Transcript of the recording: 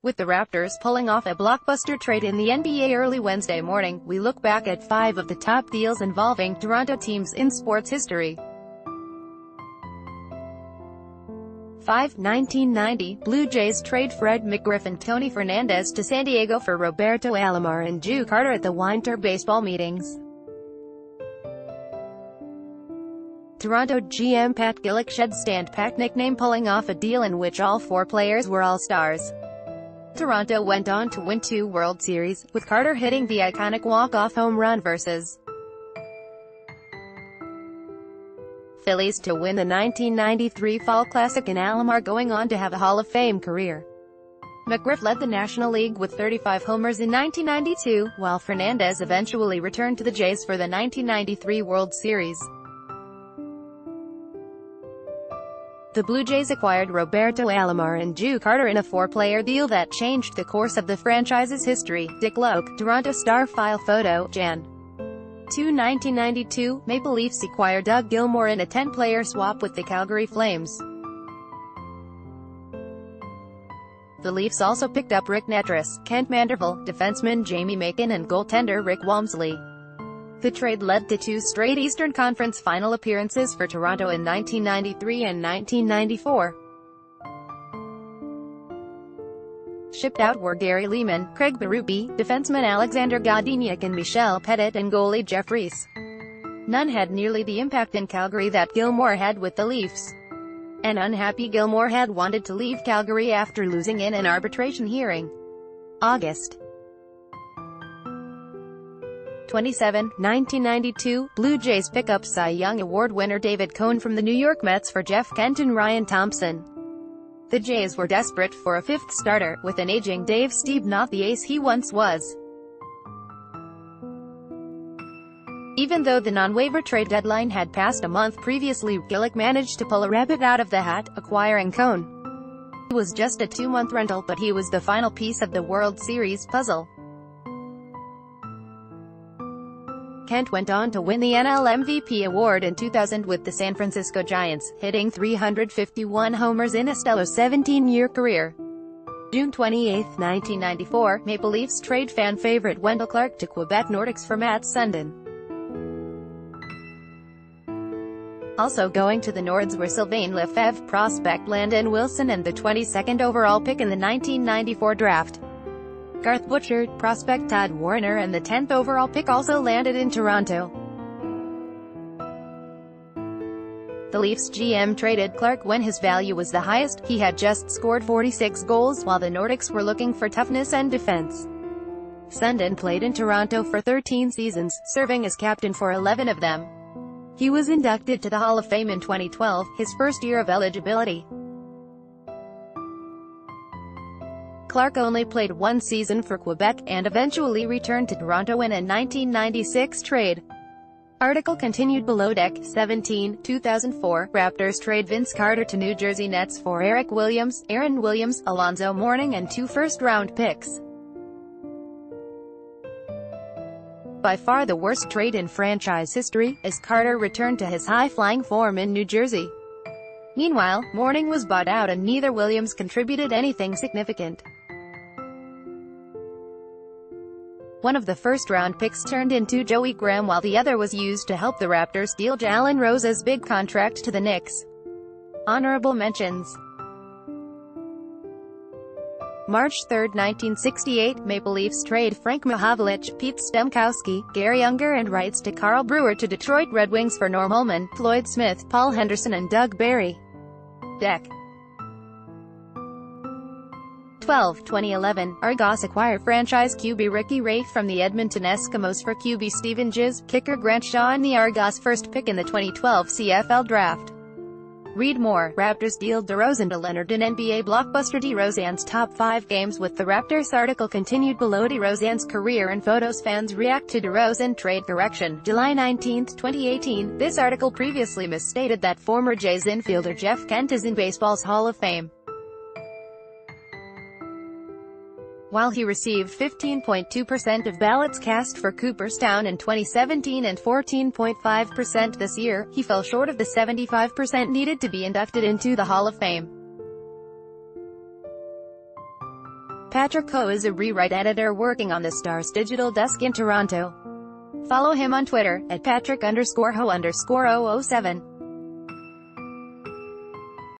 With the Raptors pulling off a blockbuster trade in the NBA early Wednesday morning, we look back at 5 of the top deals involving Toronto teams in sports history. 5. 1990, Blue Jays trade Fred McGriff and Tony Fernandez to San Diego for Roberto Alomar and Drew Carter at the winter baseball meetings. Toronto GM Pat Gillick shed stand-pat nickname pulling off a deal in which all 4 players were all-stars. Toronto went on to win 2 World Series, with Carter hitting the iconic walk-off home run versus Phillies to win the 1993 Fall Classic, and Alomar going on to have a Hall of Fame career. McGriff led the National League with 35 homers in 1992, while Fernandez eventually returned to the Jays for the 1993 World Series. The Blue Jays acquired Roberto Alomar and Drew Carter in a 4-player deal that changed the course of the franchise's history. Dick Loke, Toronto Star. File photo, Jan. 2. 1992, Maple Leafs acquire Doug Gilmour in a 10-player swap with the Calgary Flames. The Leafs also picked up Rick Netris, Kent Manderville, defenseman Jamie Macon and goaltender Rick Walmsley. The trade led to 2 straight Eastern Conference Final appearances for Toronto in 1993 and 1994. Shipped out were Gary Leeman, Craig Berube, defenseman Alexander Godiniak and Michel Petit, and goalie Jeff Reese. None had nearly the impact in Calgary that Gilmour had with the Leafs. An unhappy Gilmour had wanted to leave Calgary after losing in an arbitration hearing. August 27, 1992, Blue Jays pick up Cy Young Award winner David Cone from the New York Mets for Jeff Kent and Ryan Thompson. The Jays were desperate for a 5th starter, with an aging Dave Stieb not the ace he once was. Even though the non-waiver trade deadline had passed a month previously, Gillick managed to pull a rabbit out of the hat, acquiring Cone. He was just a 2-month rental, but he was the final piece of the World Series puzzle. Kent went on to win the NL MVP award in 2000 with the San Francisco Giants, hitting 351 homers in a stellar 17-year career. June 28, 1994, Maple Leafs trade fan favorite Wendell Clark to Quebec Nordiques for Matt Sundin. Also going to the Nords were Sylvain Lefebvre prospect Landon Wilson and the 22nd overall pick in the 1994 draft. Garth Butcher, prospect Todd Warner, and the 10th overall pick also landed in Toronto. The Leafs GM traded Clark when his value was the highest. He had just scored 46 goals, while the Nordiques were looking for toughness and defense. Sundin played in Toronto for 13 seasons, serving as captain for 11 of them. He was inducted to the Hall of Fame in 2012, his first year of eligibility. Clark only played 1 season for Quebec, and eventually returned to Toronto in a 1996 trade. Article continued below. Deck 17, 2004, Raptors trade Vince Carter to New Jersey Nets for Eric Williams, Aaron Williams, Alonzo Mourning and 2 first-round picks. By far the worst trade in franchise history, as Carter returned to his high-flying form in New Jersey. Meanwhile, Mourning was bought out and neither Williams contributed anything significant. One of the first-round picks turned into Joey Graham while the other was used to help the Raptors deal Jalen Rose's big contract to the Knicks. Honorable mentions: March 3, 1968, Maple Leafs trade Frank Mahavlich, Pete Stemkowski, Gary Unger and rights to Carl Brewer to Detroit Red Wings for Norm Ullman, Floyd Smith, Paul Henderson and Doug Barry. Deck 12, 2011, Argos acquire franchise QB Ricky Ray from the Edmonton Eskimos for QB Steven Jiz, kicker Grant Shaw and the Argos first pick in the 2012 CFL Draft. Read more. Raptors deal DeRozan to Leonard in NBA blockbuster. DeRozan's top 5 games with the Raptors. Article continued below. DeRozan's career and photos. Fans react to DeRozan trade correction. July 19, 2018. This article previously misstated that former Jays infielder Jeff Kent is in baseball's Hall of Fame. While he received 15.2% of ballots cast for Cooperstown in 2017 and 14.5% this year, he fell short of the 75% needed to be inducted into the Hall of Fame. Patrick Ho is a rewrite editor working on the Star's digital desk in Toronto. Follow him on Twitter, at Patrick_Ho_007.